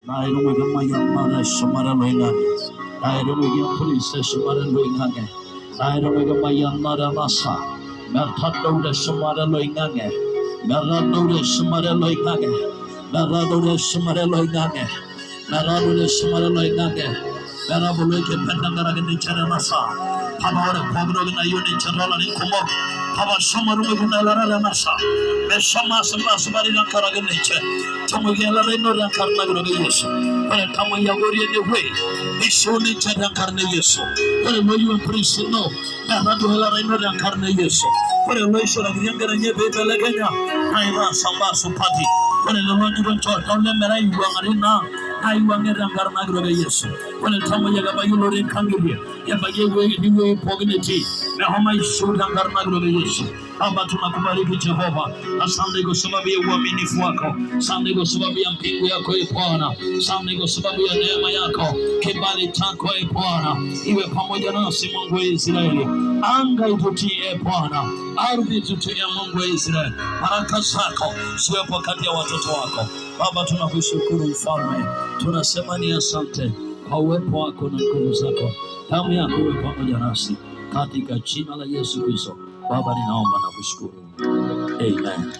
Nairo wege maya mara shamara loingane. Nairo wege police shamara loingane. Nairo wege maya mara masa. Mertado de shamara loingane. Merado de shamara loingane. Merado de shamara loingane. Merado de shamara loingane. Merabo loike pendangara gani chara masa. Pamore pabro gana yuni chara ni kumo. Paba shamaru gana lara masa. Meshama sabari na kara gani chara. Tamugela reno ran karna grobe Yesu. Pare tamaya gori ne we. Ishoni chara karne Yesu. Pare moyu prisi no. Merado hela reno ran karne Yesu. Pare loisho la griangara nye bebe legenya. Aira samba supati. Pare lo ni goncho tonle mera yuangari na. Ai wangera karna grobe Yesu. Pare tamaya ga bayu lore kangiri. Ya baye we niwe pogneti. Na homa ishuda karna grobe Yesu. Baba tunakubariki Jehova. Asante kwa sababu ya uaminifu wako. Asante kwa sababu ya mpingu yako e Bwana. Asante kwa sababu ya neema yako. Kibali chako e Bwana. Iwe pamoja nasi Mungu wa Israeli. Anga itutie e Bwana. Ardhi itutie Mungu wa Israeli. Baraka zako ziwepo kati ya watoto wako. Baba tunakushukuru Mfalme. Tunasema ni asante kwa uwepo wako na nguvu zako. Damu yako iwe pamoja nasi. Katika jina la Yesu Kristo. Baba ninaomba na kushukuru. Amen.